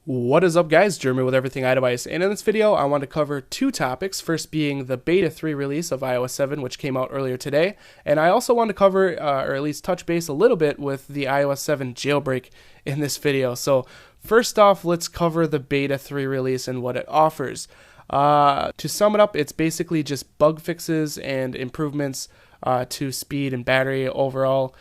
What is up, guys? Jeremy with Everything iDevice, and in this video I want to cover two topics, first being the Beta 3 release of iOS 7, which came out earlier today, and I also want to cover, or at least touch base a little bit with the iOS 7 jailbreak in this video. So first off, let's cover the Beta 3 release and what it offers. To sum it up, it's basically just bug fixes and improvements to speed and battery overall.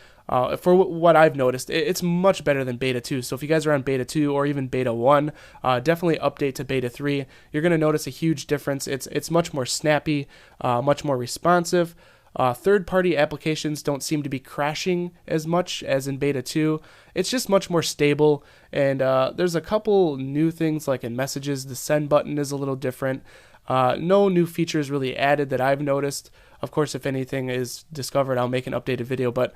For what I've noticed, it's much better than Beta 2. So if you guys are on Beta 2 or even Beta 1, definitely update to Beta 3. You're going to notice a huge difference. It's much more snappy, much more responsive. Third-party applications don't seem to be crashing as much as in Beta 2. It's just much more stable, and there's a couple new things like in messages. The send button is a little different. No new features really added that I've noticed. Of course, if anything is discovered, I'll make an updated video, but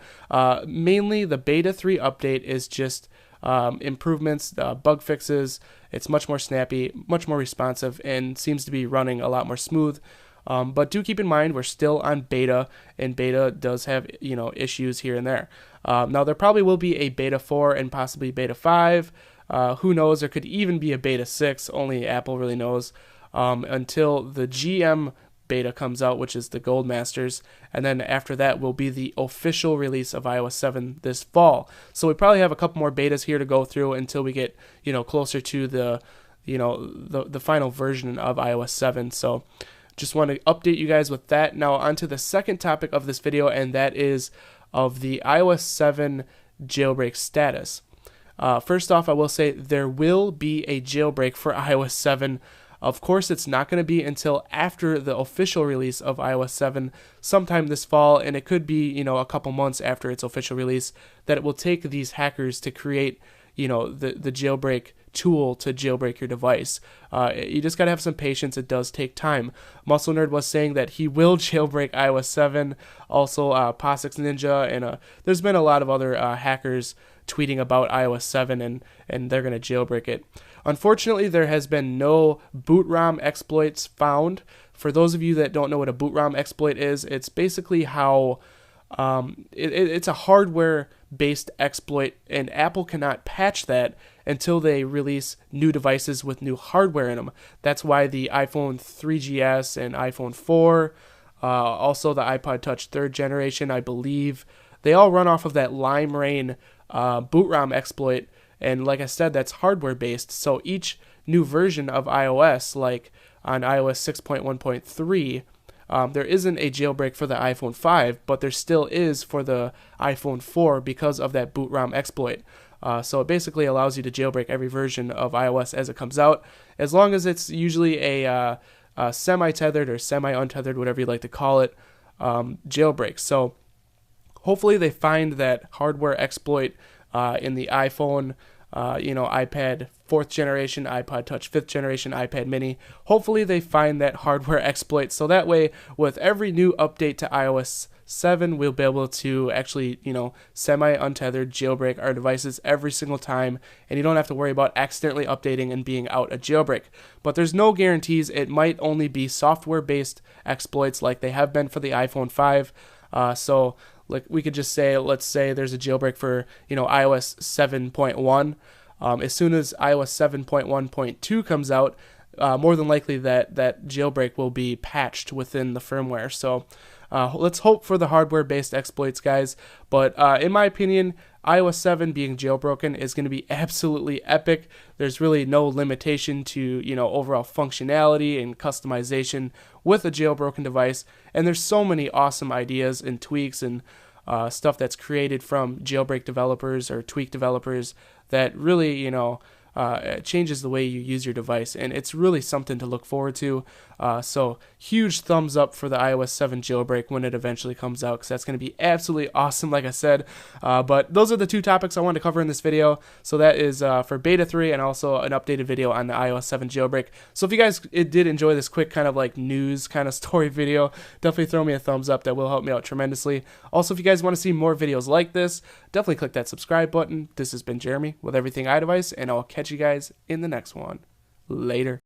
mainly the Beta 3 update is just improvements, bug fixes. It's much more snappy, much more responsive, and seems to be running a lot more smooth. But do keep in mind, we're still on beta, and beta does have, issues here and there. Now, there probably will be a Beta 4 and possibly Beta 5. Who knows? There could even be a Beta 6. Only Apple really knows. Until the GM beta comes out, which is the Gold Masters, and then after that will be the official release of iOS 7 this fall. So we probably have a couple more betas here to go through until we get, closer to the final version of iOS 7. So just want to update you guys with that. Now onto the second topic of this video, and that is of the iOS 7 jailbreak status. First off, I will say there will be a jailbreak for iOS 7. Of course, it's not going to be until after the official release of iOS 7, sometime this fall, and it could be, a couple months after its official release, that it will take these hackers to create, the jailbreak tool to jailbreak your device. You just got to have some patience. It does take time. Muscle Nerd was saying that he will jailbreak iOS 7, also POSIX Ninja, and there's been a lot of other hackers tweeting about iOS 7, and they're going to jailbreak it. Unfortunately, there has been no boot ROM exploits found. For those of you that don't know what a boot ROM exploit is, it's basically how it's a hardware-based exploit, and Apple cannot patch that until they release new devices with new hardware in them. That's why the iPhone 3GS and iPhone 4, also the iPod Touch 3rd generation, I believe, they all run off of that Lime Rain boot ROM exploit. And like I said, that's hardware based. So each new version of iOS, like on iOS 6.1.3, there isn't a jailbreak for the iPhone 5, but there still is for the iPhone 4 because of that boot ROM exploit. So it basically allows you to jailbreak every version of iOS as it comes out, as long as it's usually a semi-tethered or semi-untethered, whatever you like to call it, jailbreak. So hopefully they find that hardware exploit in the iPhone, iPad 4th generation, iPod Touch 5th generation, iPad mini. Hopefully they find that hardware exploit, so that way with every new update to iOS 7, we'll be able to actually, semi-untethered jailbreak our devices every single time, and you don't have to worry about accidentally updating and being out a jailbreak. But there's no guarantees. It might only be software-based exploits like they have been for the iPhone 5. So like we could just say, let's say there's a jailbreak for, iOS 7.1. As soon as iOS 7.1.2 comes out, more than likely that jailbreak will be patched within the firmware. So let's hope for the hardware-based exploits, guys. But in my opinion, iOS 7 being jailbroken is going to be absolutely epic. There's really no limitation to, overall functionality and customization with a jailbroken device. And there's so many awesome ideas and tweaks and stuff that's created from jailbreak developers or tweak developers that really, changes the way you use your device, and it's really something to look forward to. So huge thumbs up for the iOS 7 jailbreak when it eventually comes out, because that's going to be absolutely awesome, like I said. But those are the two topics I wanted to cover in this video. So that is for Beta 3 and also an updated video on the iOS 7 jailbreak. So if you guys did enjoy this quick kind of like news kind of story video, definitely throw me a thumbs up. That will help me out tremendously. Also, if you guys want to see more videos like this, definitely click that subscribe button. This has been Jeremy with Everything iDevice, and I'll catch you guys in the next one. Later.